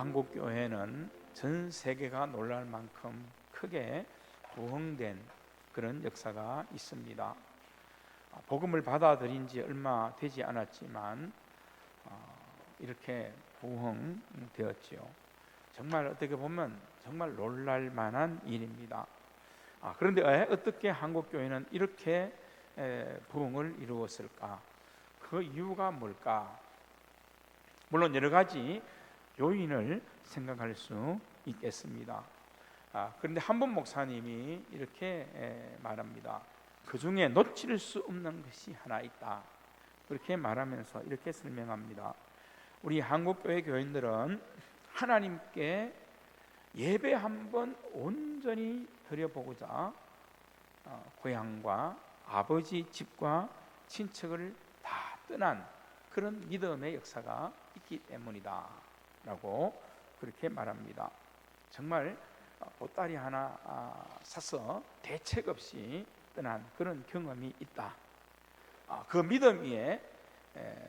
한국교회는 전 세계가 놀랄 만큼 크게 부흥된 그런 역사가 있습니다. 복음을 받아들인 지 얼마 되지 않았지만 이렇게 부흥되었지요. 정말 어떻게 보면 정말 놀랄 만한 일입니다. 그런데 어떻게 한국교회는 이렇게 부흥을 이루었을까? 그 이유가 뭘까? 물론 여러 가지 요인을 생각할 수 있겠습니다. 그런데 한번 목사님이 이렇게 말합니다. 그 중에 놓칠 수 없는 것이 하나 있다. 그렇게 말하면서 이렇게 설명합니다. 우리 한국교회 교인들은 하나님께 예배 한번 온전히 드려보고자 고향과 아버지 집과 친척을 다 떠난 그런 믿음의 역사가 있기 때문이다 라고 그렇게 말합니다. 정말 보따리 하나 사서 대책 없이 떠난 그런 경험이 있다. 그 믿음 위에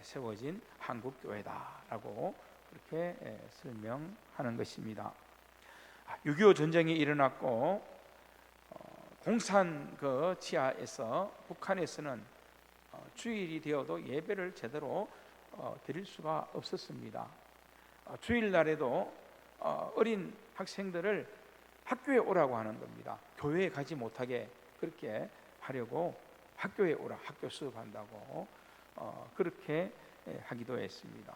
세워진 한국교회다라고 그렇게 설명하는 것입니다. 6.25 전쟁이 일어났고 공산 그 지하에서 북한에서는 주일이 되어도 예배를 제대로 드릴 수가 없었습니다. 주일날에도 어린 학생들을 학교에 오라고 하는 겁니다. 교회에 가지 못하게 그렇게 하려고 학교에 오라, 학교 수업한다고 그렇게 하기도 했습니다.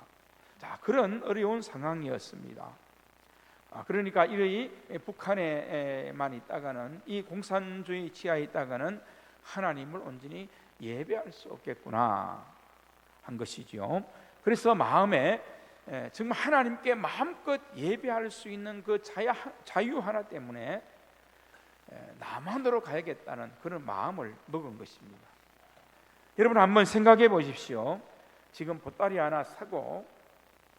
자, 그런 어려운 상황이었습니다. 그러니까 이 북한에만 있다가는, 이 공산주의 지하에 있다가는 하나님을 온전히 예배할 수 없겠구나 한 것이죠. 그래서 마음에 정말 하나님께 마음껏 예배할 수 있는 그 자유 하나 때문에 남한으로 가야겠다는 그런 마음을 먹은 것입니다. 여러분 한번 생각해 보십시오. 지금 보따리 하나 사고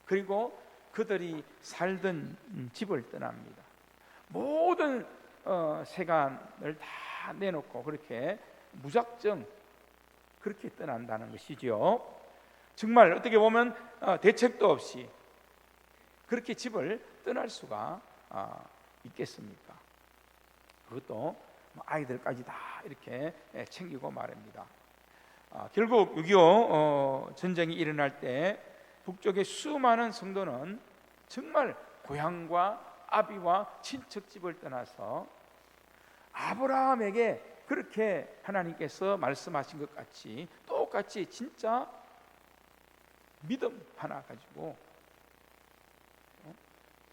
그리고 그들이 살던 집을 떠납니다. 모든 세간을 다 내놓고 그렇게 무작정 그렇게 떠난다는 것이죠. 정말 어떻게 보면 대책도 없이 그렇게 집을 떠날 수가 있겠습니까? 그것도 아이들까지 다 이렇게 챙기고 말입니다. 결국 6.25 전쟁이 일어날 때 북쪽의 수많은 성도는 정말 고향과 아비와 친척집을 떠나서 아브라함에게 그렇게 하나님께서 말씀하신 것 같이 똑같이 진짜 믿음 하나 가지고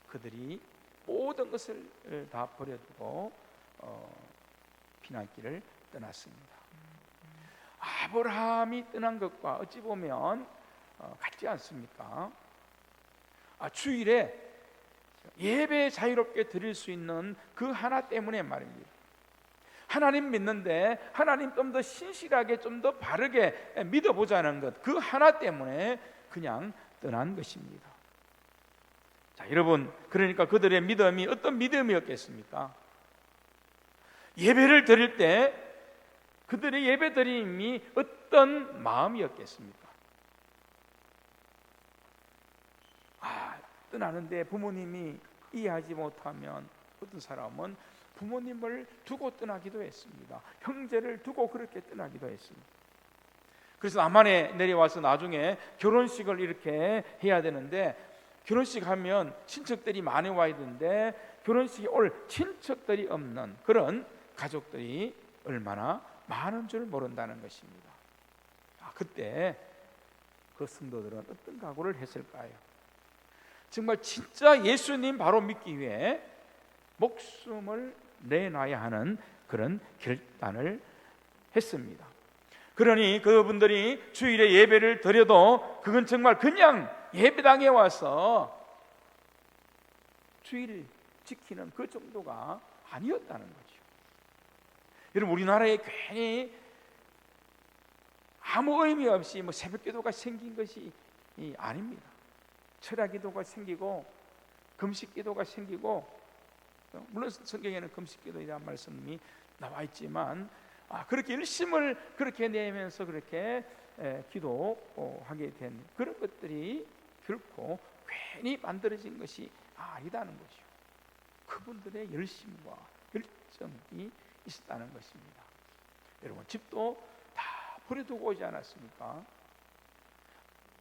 그들이 모든 것을 다 버려두고 피난길을 떠났습니다. 아브라함이 떠난 것과 어찌 보면 같지 않습니까? 주일에 예배 자유롭게 드릴 수 있는 그 하나 때문에 말입니다. 하나님 믿는데 하나님 좀 더 신실하게 좀 더 바르게 믿어보자는 것, 그 하나 때문에 그냥 떠난 것입니다. 자, 여러분, 그러니까 그들의 믿음이 어떤 믿음이었겠습니까? 예배를 드릴 때 그들의 예배 드림이 어떤 마음이었겠습니까? 떠나는데 부모님이 이해하지 못하면 어떤 사람은 부모님을 두고 떠나기도 했습니다. 형제를 두고 그렇게 떠나기도 했습니다. 그래서 남한에 내려와서 나중에 결혼식을 이렇게 해야 되는데, 결혼식 하면 친척들이 많이 와야 되는데 결혼식에 올 친척들이 없는 그런 가족들이 얼마나 많은 줄 모른다는 것입니다. 그때 그 성도들은 어떤 각오를 했을까요? 정말 진짜 예수님 바로 믿기 위해 목숨을 내놔야 하는 그런 결단을 했습니다. 그러니 그분들이 주일에 예배를 드려도 그건 정말 그냥 예배당에 와서 주일을 지키는 그 정도가 아니었다는 거죠. 여러분, 우리나라에 괜히 아무 의미 없이 새벽기도가 생긴 것이 아닙니다. 철야기도가 생기고 금식기도가 생기고, 물론 성경에는 금식기도이라는 말씀이 나와 있지만 그렇게 일심을 그렇게 내면서 그렇게 기도하게 된 그런 것들이 결코 괜히 만들어진 것이 아니다는 거죠. 그분들의 열심과 열정이 있었다는 것입니다. 여러분, 집도 다 버려두고 오지 않았습니까?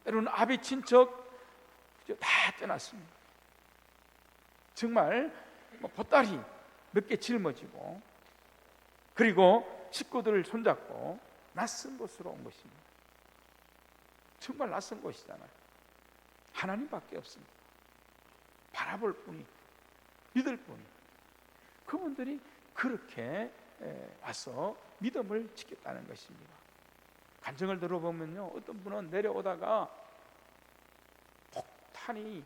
여러분, 아비 친척 다 떠났습니다. 정말 보따리 몇 개 짊어지고, 그리고 식구들을 손잡고 낯선 곳으로 온 것입니다. 정말 낯선 곳이잖아요. 하나님밖에 없습니다. 바라볼 뿐이, 믿을 뿐이. 그분들이 그렇게 와서 믿음을 지켰다는 것입니다. 간증을 들어보면요, 어떤 분은 내려오다가 폭탄이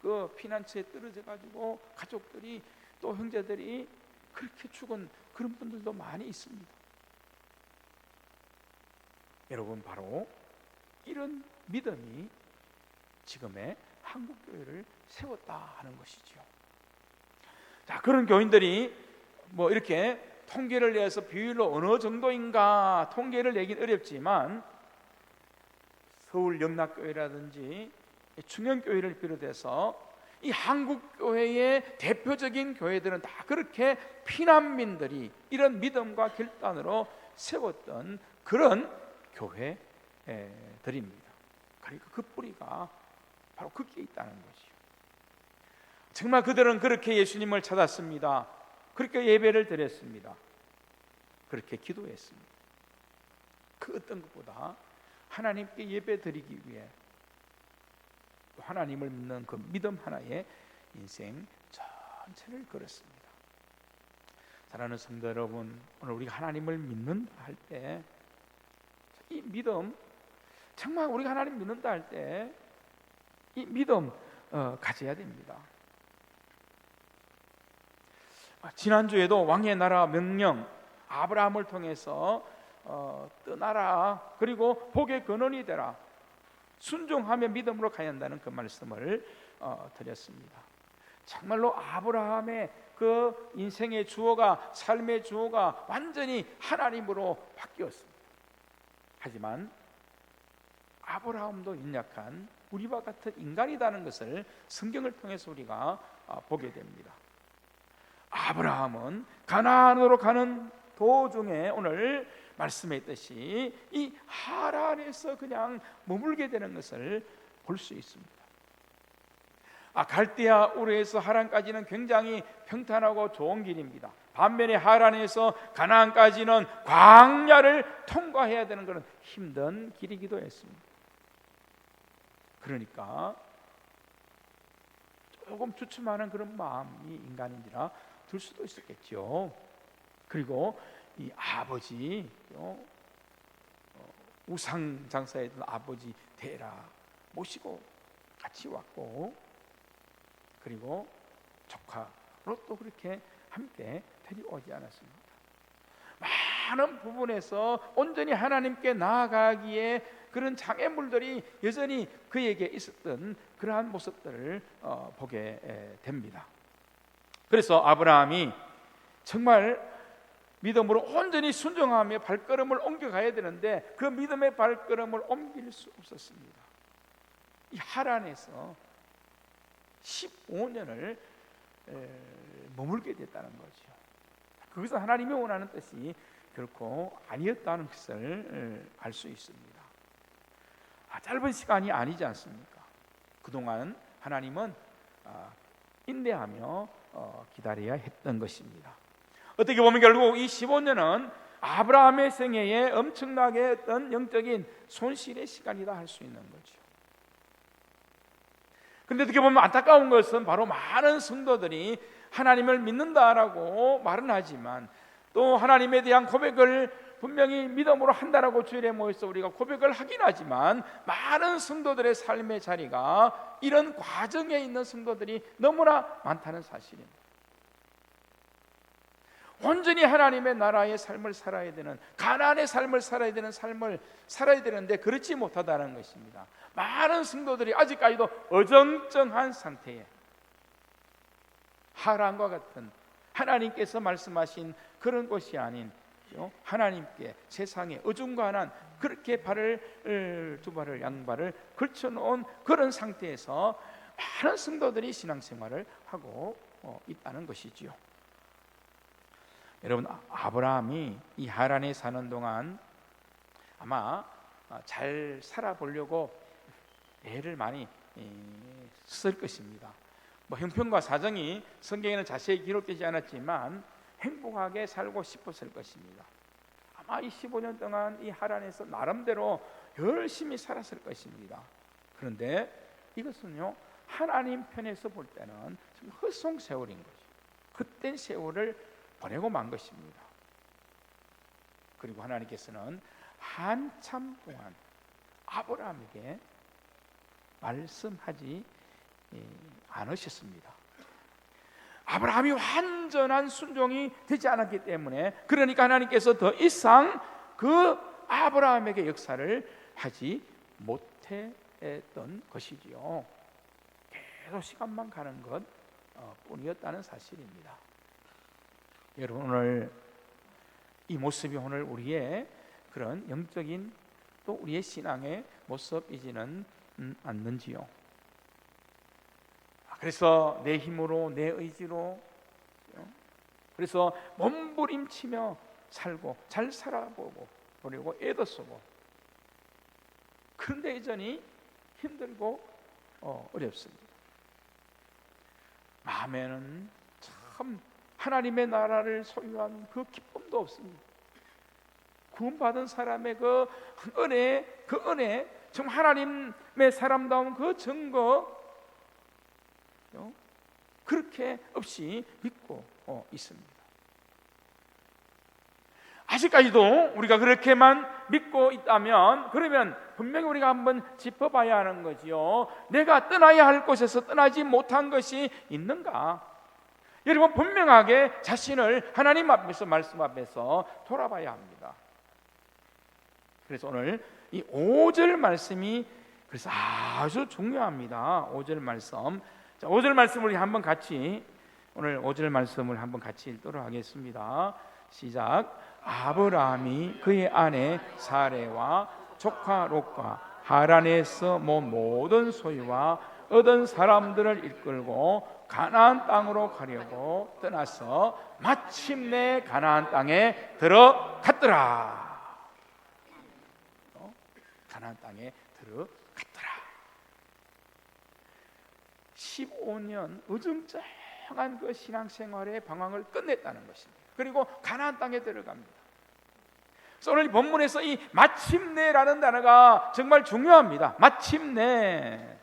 그 피난처에 떨어져 가지고 가족들이 또 형제들이 그렇게 죽은 그런 분들도 많이 있습니다. 여러분, 바로 이런 믿음이 지금의 한국교회를 세웠다 하는 것이죠. 자, 그런 교인들이 뭐 이렇게 통계를 내서 비율로 어느 정도인가 통계를 내긴 어렵지만, 서울 영락교회라든지 충영교회를 비롯해서 이 한국교회의 대표적인 교회들은 다 그렇게 피난민들이 이런 믿음과 결단으로 세웠던 그런 교회들입니다. 그러니까 그 뿌리가 바로 거기에 있다는 것이죠. 정말 그들은 그렇게 예수님을 찾았습니다. 그렇게 예배를 드렸습니다. 그렇게 기도했습니다. 그 어떤 것보다 하나님께 예배 드리기 위해 하나님을 믿는 그 믿음 하나의 인생 전체를 걸었습니다. 사랑하는 성도 여러분, 오늘 우리가 하나님을 믿는다 할 때, 이 믿음, 정말 우리가 하나님 믿는다 할 때 이 믿음 가져야 됩니다. 지난주에도 왕의 나라 명령, 아브라함을 통해서 떠나라, 그리고 복의 근원이 되라, 순종하며 믿음으로 가야 한다는 그 말씀을 드렸습니다. 정말로 아브라함의 그 인생의 주어가, 삶의 주어가 완전히 하나님으로 바뀌었습니다. 하지만 아브라함도 연약한 우리와 같은 인간이라는 것을 성경을 통해서 우리가 보게 됩니다. 아브라함은 가나안으로 가는 도중에 오늘 말씀에 있듯이 이 하란에서 그냥 머물게 되는 것을 볼 수 있습니다. 갈대아 우르에서 하란까지는 굉장히 평탄하고 좋은 길입니다. 반면에 하란에서 가나안까지는 광야를 통과해야 되는 그런 힘든 길이기도 했습니다. 그러니까 조금 주춤하는 그런 마음이 인간인지라 들 수도 있었겠죠. 그리고 이 아버지, 우상 장사했던 아버지 데라 모시고 같이 왔고, 그리고 조카로 또 그렇게 함께 데려오지 않았습니다. 많은 부분에서 온전히 하나님께 나아가기에 그런 장애물들이 여전히 그에게 있었던 그러한 모습들을 보게 됩니다. 그래서 아브라함이 정말 믿음으로 온전히 순종하며 발걸음을 옮겨가야 되는데 그 믿음의 발걸음을 옮길 수 없었습니다. 이 하란에서 15년을 머물게 됐다는 거죠. 거기서 하나님이 원하는 뜻이 결코 아니었다는 것을 알 수 있습니다. 짧은 시간이 아니지 않습니까? 그동안 하나님은 인내하며 기다려야 했던 것입니다. 어떻게 보면 결국 이 15년은 아브라함의 생애에 엄청나게 어떤 영적인 손실의 시간이다 할 수 있는 거죠. 그런데 어떻게 보면 안타까운 것은 바로 많은 성도들이 하나님을 믿는다라고 말은 하지만 또 하나님에 대한 고백을 분명히 믿음으로 한다라고 주일에 모여서 우리가 고백을 하긴 하지만 많은 성도들의 삶의 자리가 이런 과정에 있는 성도들이 너무나 많다는 사실입니다. 온전히 하나님의 나라의 삶을 살아야 되는, 가나안의 삶을 살아야 되는 삶을 살아야 되는데 그렇지 못하다는 것입니다. 많은 성도들이 아직까지도 어정쩡한 상태에 하란과 같은 하나님께서 말씀하신 그런 곳이 아닌 하나님께 세상에 어중간한 그렇게 두 발을 양발을 걸쳐놓은 그런 상태에서 많은 성도들이 신앙생활을 하고 있다는 것이지요. 여러분, 아브라함이 이 하란에 사는 동안 아마 잘 살아보려고 애를 많이 쓸 것입니다. 형편과 사정이 성경에는 자세히 기록되지 않았지만 행복하게 살고 싶었을 것입니다. 아마 이 15년 동안 이 하란에서 나름대로 열심히 살았을 것입니다. 그런데 이것은요, 하나님 편에서 볼 때는 헛송 세월인 거죠. 헛된 세월을 보내고 만 것입니다. 그리고 하나님께서는 한참 동안 아브라함에게 말씀하지 않으셨습니다. 아브라함이 완전한 순종이 되지 않았기 때문에, 그러니까 하나님께서 더 이상 그 아브라함에게 역사를 하지 못했던 것이지요. 계속 시간만 가는 것 뿐이었다는 사실입니다. 여러분, 오늘 이 모습이 오늘 우리의 그런 영적인 또 우리의 신앙의 모습이지는 않는지요. 그래서 내 힘으로, 내 의지로, 그래서 몸부림치며 살고 잘 살아보고 그리고 애도 쓰고, 그런데 여전히 힘들고 어렵습니다. 마음에는 참 하나님의 나라를 소유한 그 기쁨도 없습니다. 구원받은 사람의 그 은혜, 정말 하나님의 사람다운 그 증거, 그렇게 없이 믿고 있습니다. 아직까지도 우리가 그렇게만 믿고 있다면, 그러면 분명히 우리가 한번 짚어봐야 하는 거지요. 내가 떠나야 할 곳에서 떠나지 못한 것이 있는가? 여러분, 분명하게 자신을 하나님 앞에서, 말씀 앞에서 돌아봐야 합니다. 그래서 오늘 이 5절 말씀이 그래서 아주 중요합니다. 5절 말씀. 자, 5절 말씀을 한번 같이, 오늘 5절 말씀을 한번 같이 읽도록 하겠습니다. 시작. 아브라함이 그의 아내 사레와 조카 롯과 하란에서 모든 소유와 얻은 사람들을 이끌고 가나안 땅으로 가려고 떠나서 마침내 가나안 땅에 들어갔더라. 가나안 땅에 들어갔더라. 15년 어정쩡한 그 신앙생활의 방황을 끝냈다는 것입니다. 그리고 가나안 땅에 들어갑니다. 그래서 오늘 본문에서 이 마침내라는 단어가 정말 중요합니다. 마침내.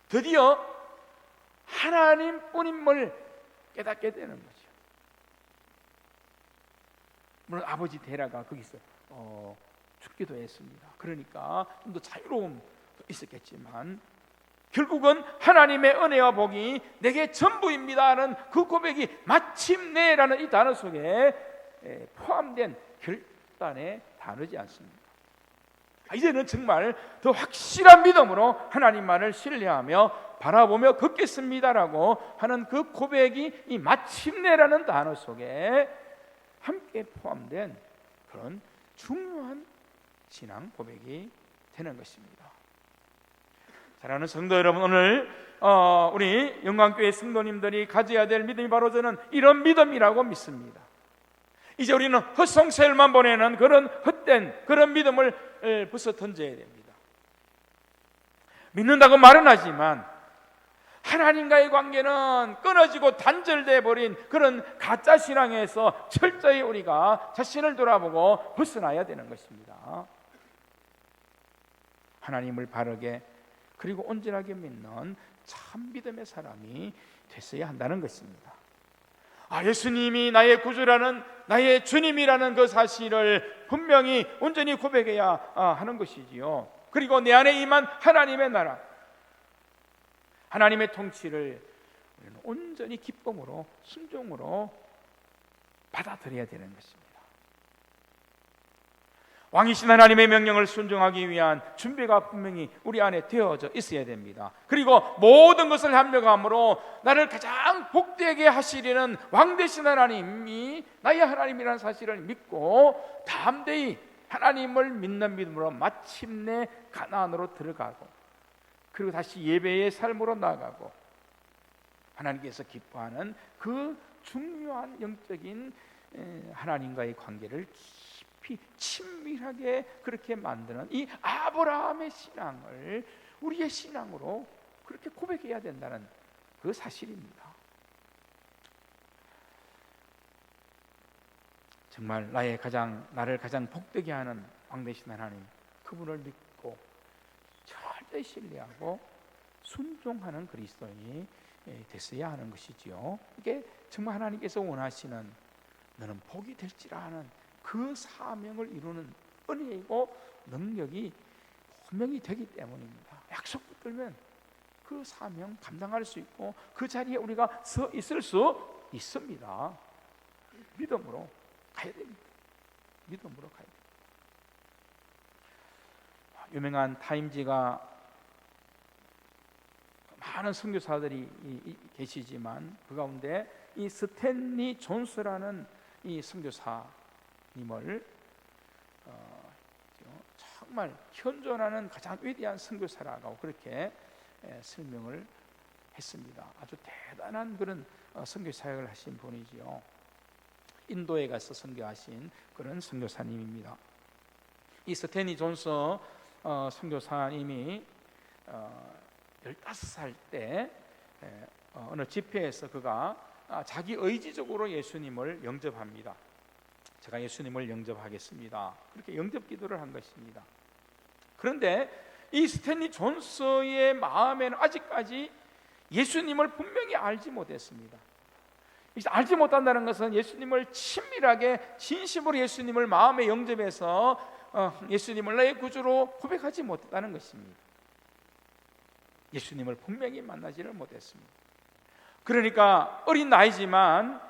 드디어 하나님뿐임을 깨닫게 되는 거죠. 물론 아버지 데라가 거기서 죽기도 했습니다. 그러니까 좀 더 자유로움도 있었겠지만, 결국은 하나님의 은혜와 복이 내게 전부입니다라는 그 고백이 마침내라는 이 단어 속에 포함된 결단의 단어지 않습니까? 이제는 정말 더 확실한 믿음으로 하나님만을 신뢰하며 바라보며 걷겠습니다라고 하는 그 고백이 이 마침내라는 단어 속에 함께 포함된 그런 중요한 신앙 고백이 되는 것입니다. 사랑하는 성도 여러분, 오늘 우리 영광교회 성도님들이 가져야 될 믿음이 바로 저는 이런 믿음이라고 믿습니다. 이제 우리는 헛송세월만 보내는 그런 헛된 그런 믿음을 부숴 던져야 됩니다. 믿는다고 말은 하지만 하나님과의 관계는 끊어지고 단절돼 버린 그런 가짜 신앙에서 철저히 우리가 자신을 돌아보고 벗어나야 되는 것입니다. 하나님을 바르게 그리고 온전하게 믿는 참 믿음의 사람이 됐어야 한다는 것입니다. 예수님이 나의 구주라는, 나의 주님이라는 그 사실을 분명히 온전히 고백해야 하는 것이지요. 그리고 내 안에 임한 하나님의 나라, 하나님의 통치를 우리는 온전히 기쁨으로, 순종으로 받아들여야 되는 것입니다. 왕이신 하나님의 명령을 순종하기 위한 준비가 분명히 우리 안에 되어져 있어야 됩니다. 그리고 모든 것을 합력함으로 나를 가장 복되게 하시려는 왕 되신 하나님이 나의 하나님이라는 사실을 믿고 담대히 하나님을 믿는 믿음으로 마침내 가나안으로 들어가고, 그리고 다시 예배의 삶으로 나아가고, 하나님께서 기뻐하는 그 중요한 영적인 하나님과의 관계를 깊이 친밀하게 그렇게 만드는 이 아브라함의 신앙을 우리의 신앙으로 그렇게 고백해야 된다는 그 사실입니다. 정말 나를 가장 복되게 하는 왕 되신 하나님, 그분을 믿고 절대 신뢰하고 순종하는 그리스도인이 됐어야 하는 것이지요. 이게 정말 하나님께서 원하시는, 너는 복이 될지라 하는 그 사명을 이루는 은혜이고 능력이 분명히 되기 때문입니다. 약속 붙들면 그 사명 감당할 수 있고 그 자리에 우리가 서 있을 수 있습니다. 믿음으로 가야 됩니다. 믿음으로 가야 됩니다. 유명한 타임지가 많은 선교사들이 계시지만 그 가운데 이 스탠리 존스라는 이 선교사님을 정말 현존하는 가장 위대한 선교사라고 그렇게 설명을 했습니다. 아주 대단한 그런 선교 사역을 하신 분이지요. 인도에 가서 선교하신 그런 선교사님입니다. 이 스탠리 존스 선교사님이 15살 때 어느 집회에서 그가 자기 의지적으로 예수님을 영접합니다. 제가 예수님을 영접하겠습니다. 그렇게 영접 기도를 한 것입니다. 그런데 이 스탠리 존스의 마음에는 아직까지 예수님을 분명히 알지 못했습니다. 알지 못한다는 것은 예수님을 친밀하게 진심으로 예수님을 마음에 영접해서 예수님을 나의 구주로 고백하지 못했다는 것입니다. 예수님을 분명히 만나지를 못했습니다. 그러니까 어린 나이지만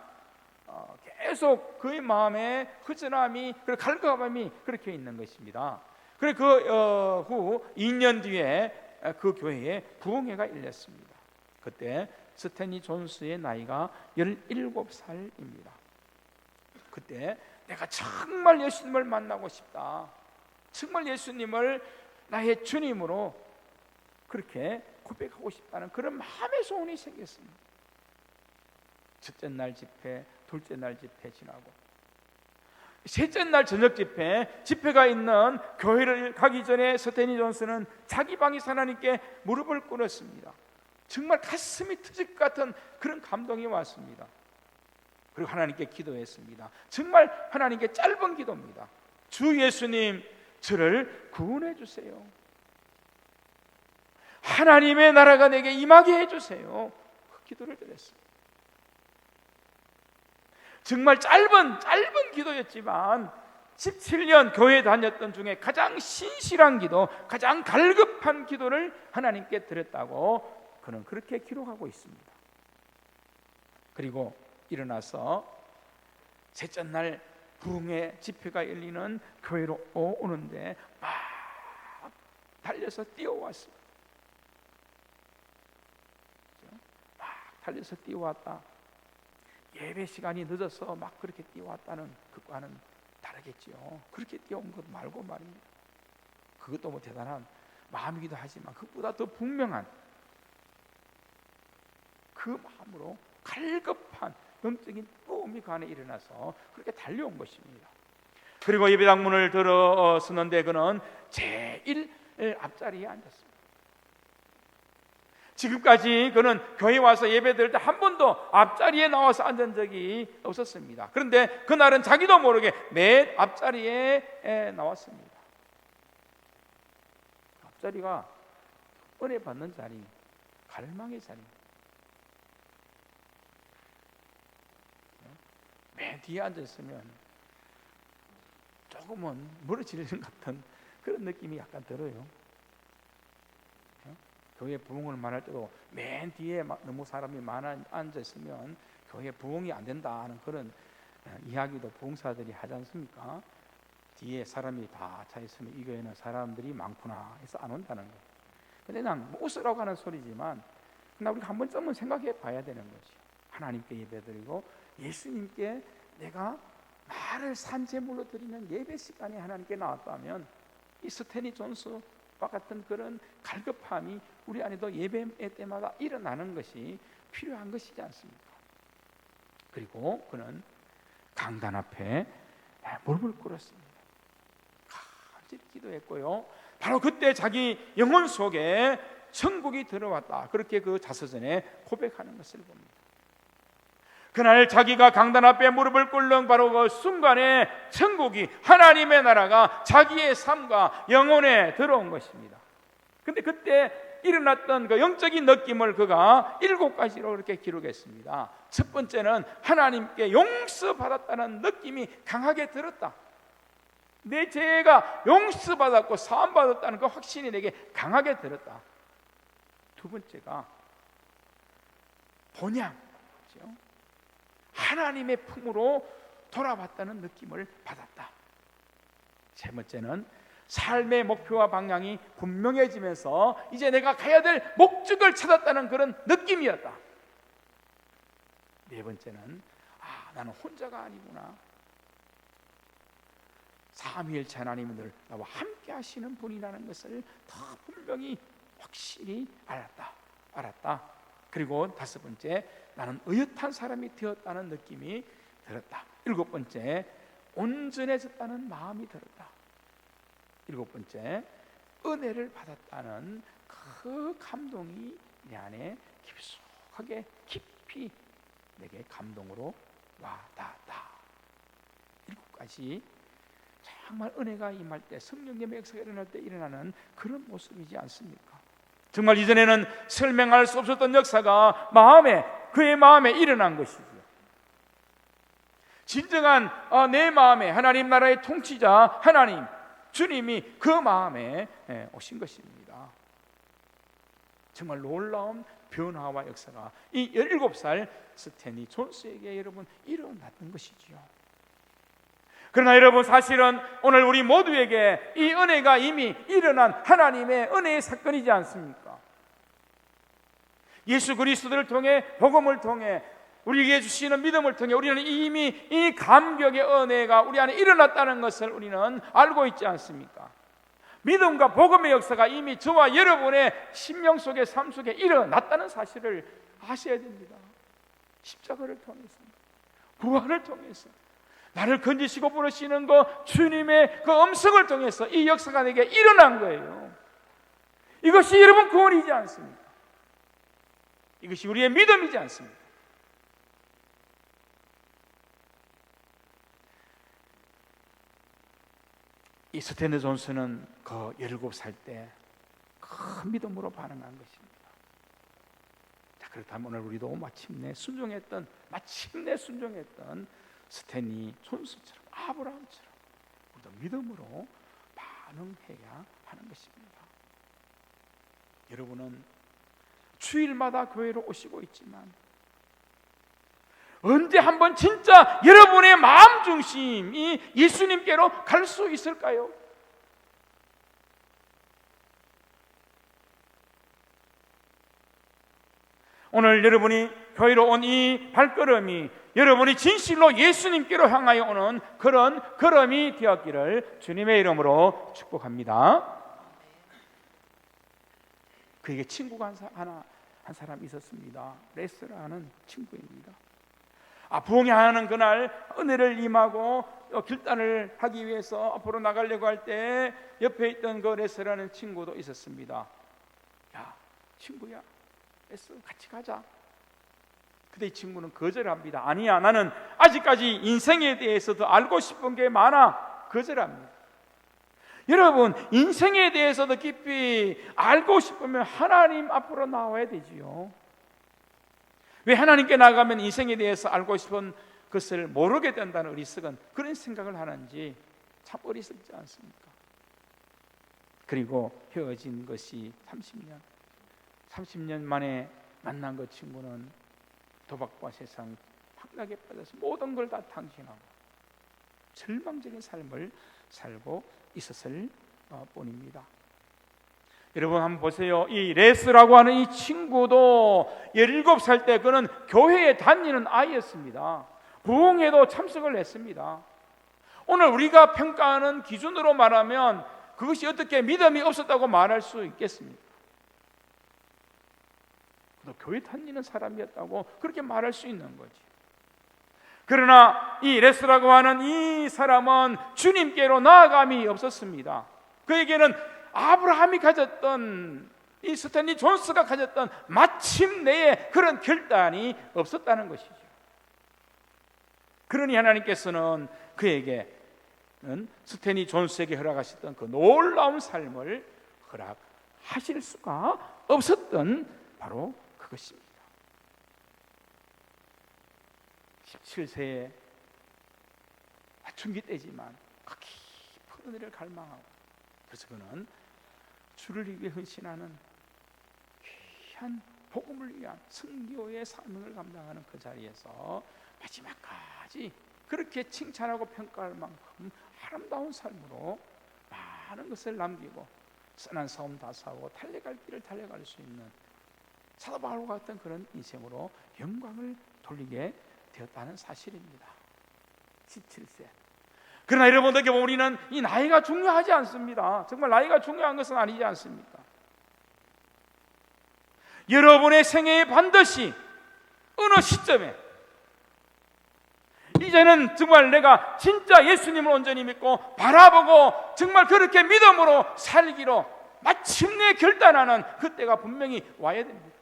계속 그의 마음에 허전함이, 그리고 갈급함이 그렇게 있는 것입니다. 그리고 그 후 2년 뒤에 그 교회에 부흥회가 열렸습니다. 그때 스탠리 존스의 나이가 17살입니다. 그때 내가 정말 예수님을 만나고 싶다, 정말 예수님을 나의 주님으로 그렇게 고백하고 싶다는 그런 마음의 소원이 생겼습니다. 첫째 날 집회, 둘째 날 집회 지나고 셋째 날 저녁 집회가 있는 교회를 가기 전에 스탠리 존스는 자기 방에서 하나님께 무릎을 꿇었습니다. 정말 가슴이 터질 것 같은 그런 감동이 왔습니다. 그리고 하나님께 기도했습니다. 정말 하나님께 짧은 기도입니다. 주 예수님, 저를 구원해 주세요. 하나님의 나라가 내게 임하게 해주세요. 그 기도를 드렸습니다. 정말 짧은 기도였지만 17년 교회 다녔던 중에 가장 신실한 기도, 가장 갈급한 기도를 하나님께 드렸다고 그는 그렇게 기록하고 있습니다. 그리고 일어나서 셋째 날 부흥회 집회가 열리는 교회로 오는데 막 달려서 뛰어왔습니다. 막 달려서 뛰어왔다. 예배 시간이 늦어서 막 그렇게 뛰어왔다는 그과는 다르겠지요. 그렇게 뛰어온 것 말고 말입니다. 그것도 뭐 대단한 마음이기도 하지만 그것보다 더 분명한 그 마음으로 갈급한 영적인 뜨거움이 그 안에 일어나서 그렇게 달려온 것입니다. 그리고 예배당 문을 들어서는데 그는 제일 앞자리에 앉았습니다. 지금까지 그는 교회 와서 예배 드릴 때 한 번도 앞자리에 나와서 앉은 적이 없었습니다. 그런데 그날은 자기도 모르게 맨 앞자리에 나왔습니다. 앞자리가 은혜 받는 자리, 갈망의 자리. 맨 뒤에 앉았으면 조금은 멀어지는 것 같은 그런 느낌이 약간 들어요. 교회 부흥을 말할 때도 맨 뒤에 너무 사람이 많아 앉았으면 교회 부흥이 안 된다 하는 그런 이야기도 부흥사들이 하지 않습니까? 뒤에 사람이 다 차 있으면 이 교회는 사람들이 많구나 해서 안 온다는 거예요. 근데 난 웃으라고 하는 소리지만 그러나 우리가 한 번쯤은 생각해 봐야 되는 거죠. 하나님께 예배드리고 예수님께 내가 나를 산제물로 드리는 예배 시간에 하나님께 나왔다면 이 스테니 존스와 같은 그런 갈급함이 우리 안에도 예배 때마다 일어나는 것이 필요한 것이지 않습니까? 그리고 그는 강단 앞에 무릎을 꿇었습니다. 간절히 기도했고요. 바로 그때 자기 영혼 속에 천국이 들어왔다, 그렇게 그 자서전에 고백하는 것을 봅니다. 그날 자기가 강단 앞에 무릎을 꿇는 바로 그 순간에 천국이, 하나님의 나라가 자기의 삶과 영혼에 들어온 것입니다. 근데 그때 일어났던 그 영적인 느낌을 그가 7가지로 이렇게 기록했습니다. 첫 번째는 하나님께 용서받았다는 느낌이 강하게 들었다. 내 죄가 용서받았고 사함받았다는 그 확신이 내게 강하게 들었다. 두 번째가 본향, 그렇죠? 하나님의 품으로 돌아왔다는 느낌을 받았다. 세 번째는 삶의 목표와 방향이 분명해지면서 이제 내가 가야 될 목적을 찾았다는 그런 느낌이었다. 네 번째는 나는 혼자가 아니구나. 삼위일체 하나님은 나와 함께 하시는 분이라는 것을 더 분명히 확실히 알았다. 그리고 다섯 번째, 나는 의젓한 사람이 되었다는 느낌이 들었다. 일곱 번째, 온전해졌다는 마음이 들었다. 일곱 번째, 은혜를 받았다는 그 감동이 내 안에 깊숙하게 깊이 내게 감동으로 와닿았다. 7가지 정말 은혜가 임할 때, 성령님의 역사가 일어날 때 일어나는 그런 모습이지 않습니까? 정말 이전에는 설명할 수 없었던 역사가 그의 마음에 일어난 것이죠. 진정한 내 마음에 하나님 나라의 통치자 하나님 주님이 그 마음에 오신 것입니다. 정말 놀라운 변화와 역사가 이 17살 스테니 존스에게 여러분 일어났던 것이지요. 그러나 여러분, 사실은 오늘 우리 모두에게 이 은혜가 이미 일어난 하나님의 은혜의 사건이지 않습니까? 예수 그리스도를 통해, 복음을 통해, 우리에게 주시는 믿음을 통해 우리는 이미 이 감격의 은혜가 우리 안에 일어났다는 것을 우리는 알고 있지 않습니까? 믿음과 복음의 역사가 이미 저와 여러분의 심령 속에, 삶 속에 일어났다는 사실을 아셔야 됩니다. 십자가를 통해서, 부활을 통해서, 나를 건지시고 부르시는 그 주님의 그 음성을 통해서 이 역사가 내게 일어난 거예요. 이것이 여러분 구원이지 않습니까? 이것이 우리의 믿음이지 않습니까? 이 스탠드 존스는 그 17살 때 큰 믿음으로 반응한 것입니다. 자, 그렇다면 오늘 우리도 마침내 순종했던 스탠리 존스처럼, 아브라함처럼 우리도 믿음으로 반응해야 하는 것입니다. 여러분은 주일마다 교회로 오시고 있지만 언제 한번 진짜 여러분의 마음 중심이 예수님께로 갈 수 있을까요? 오늘 여러분이 교회로 온 이 발걸음이 여러분이 진실로 예수님께로 향하여 오는 그런 걸음이 되었기를 주님의 이름으로 축복합니다. 그에게 친구가 한 사람 있었습니다. 레스라는 친구입니다. 부흥회하는 그날 은혜를 임하고 길단을 하기 위해서 앞으로 나가려고 할 때 옆에 있던 그 레스라는 친구도 있었습니다. 야, 친구야, 레스 같이 가자. 근데 이 친구는 거절합니다. 아니야, 나는 아직까지 인생에 대해서 더 알고 싶은 게 많아. 거절합니다. 여러분, 인생에 대해서 더 깊이 알고 싶으면 하나님 앞으로 나와야 되지요. 왜 하나님께 나가면 인생에 대해서 알고 싶은 것을 모르게 된다는 어리석은 그런 생각을 하는지 참 어리석지 않습니까? 그리고 헤어진 것이 30년 만에 만난 그 친구는 도박과 세상 확락에 빠져서 모든 걸 다 탕진하고 절망적인 삶을 살고 있었을 뿐입니다. 여러분 한번 보세요. 이 레스라고 하는 이 친구도 17살 때 그는 교회에 다니는 아이였습니다. 부흥회도 참석을 했습니다. 오늘 우리가 평가하는 기준으로 말하면 그것이 어떻게 믿음이 없었다고 말할 수 있겠습니까? 교회 다니는 사람이었다고 그렇게 말할 수 있는 거지. 그러나 이 레스라고 하는 이 사람은 주님께로 나아감이 없었습니다. 그에게는 아브라함이 가졌던, 이 스탠리 존스가 가졌던 마침내의 그런 결단이 없었다는 것이죠. 그러니 하나님께서는 그에게는 스탠리 존스에게 허락하셨던 그 놀라운 삶을 허락하실 수가 없었던 바로 그것입니다. 17세에 사춘기 때지만 그 깊은 은혜를 갈망하고, 그래서 그는 주를 위해 헌신하는 귀한 복음을 위한 선교의 사명을 감당하는 그 자리에서 마지막까지 그렇게 칭찬하고 평가할 만큼 아름다운 삶으로 많은 것을 남기고 선한 싸움 다 싸우고 달려갈 길을 달려갈 수 있는 사도 바울과 같은 그런 인생으로 영광을 돌리게 되었다는 사실입니다. 17세. 그러나 여러분들께 보면 우리는 이 나이가 중요하지 않습니다. 정말 나이가 중요한 것은 아니지 않습니까? 여러분의 생애에 반드시 어느 시점에 이제는 정말 내가 진짜 예수님을 온전히 믿고 바라보고 정말 그렇게 믿음으로 살기로 마침내 결단하는 그때가 분명히 와야 됩니다.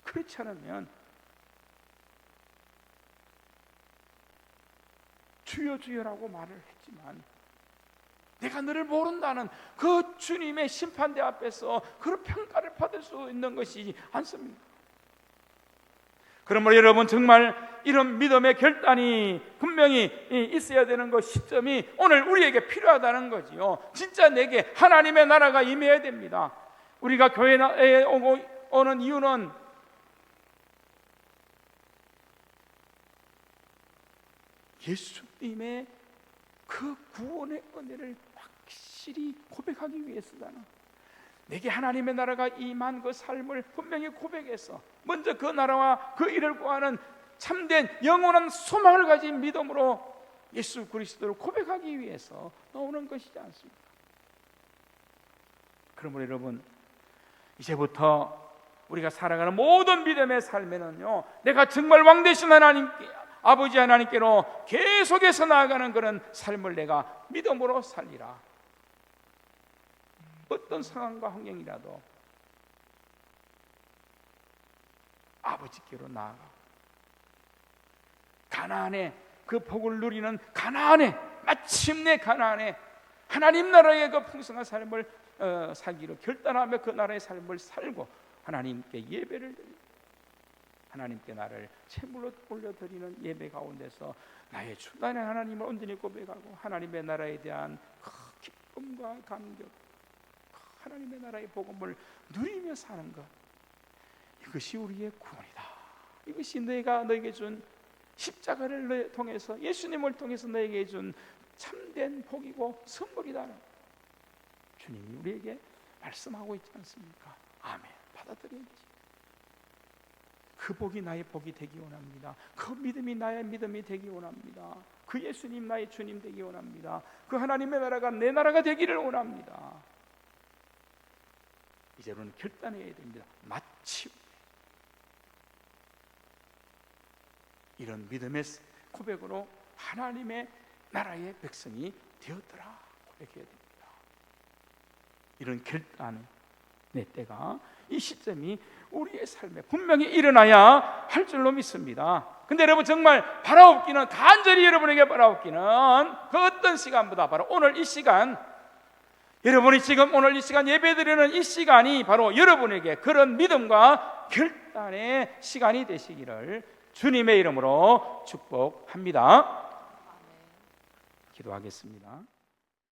그렇지 않으면 주여 주여라고 말을 했지만 내가 너를 모른다는 그 주님의 심판대 앞에서 그런 평가를 받을 수 있는 것이 않습니다. 그러므로 여러분 정말 이런 믿음의 결단이 분명히 있어야 되는 그 시점이 오늘 우리에게 필요하다는 거지요. 진짜 내게 하나님의 나라가 임해야 됩니다. 우리가 교회에 오는 이유는 예수님의 그 구원의 은혜를 확실히 고백하기 위해서잖아. 내게 하나님의 나라가 임한 그 삶을 분명히 고백해서 먼저 그 나라와 그 일을 구하는 참된 영원한 소망을 가진 믿음으로 예수 그리스도를 고백하기 위해서 나오는 것이지 않습니까? 그러므로 여러분 이제부터 우리가 살아가는 모든 믿음의 삶에는요, 내가 정말 왕 되신 하나님께, 아버지 하나님께로 계속해서 나아가는 그런 삶을 내가 믿음으로 살리라. 어떤 상황과 환경이라도 아버지께로 나아가 가나안의 그 복을 누리는 가나안의 마침내 가나안의 하나님 나라의 그 풍성한 삶을 살기로 결단하며 그 나라의 삶을 살고 하나님께 예배를 드리고 하나님께 나를 제물로 올려드리는 예배 가운데서 나의 주 나의 하나님을 온전히 고백하고 하나님의 나라에 대한 그 기쁨과 감격, 하나님의 나라의 복음을 누리며 사는 것, 이것이 우리의 구원이다. 이것이 너희가 너에게 준 십자가를 통해서 예수님을 통해서 너에게 준 참된 복이고 선물이다. 주님이 우리에게 말씀하고 있지 않습니까? 아멘. 받아들여야지. 그 복이 나의 복이 되기 원합니다. 그 믿음이 나의 믿음이 되기 원합니다. 그 예수님 나의 주님 되기 원합니다. 그 하나님의 나라가 내 나라가 되기를 원합니다. 이제는 결단해야 됩니다. 마침 이런 믿음의 고백으로 하나님의 나라의 백성이 되었더라 고백해야 됩니다. 이런 결단의 때가, 이 시점이 우리의 삶에 분명히 일어나야 할 줄로 믿습니다. 근데 여러분 정말 바라옵기는, 간절히 여러분에게 바라옵기는 그 어떤 시간보다 바로 오늘 이 시간, 여러분이 지금 오늘 이 시간 예배드리는 이 시간이 바로 여러분에게 그런 믿음과 결단의 시간이 되시기를 주님의 이름으로 축복합니다. 기도하겠습니다.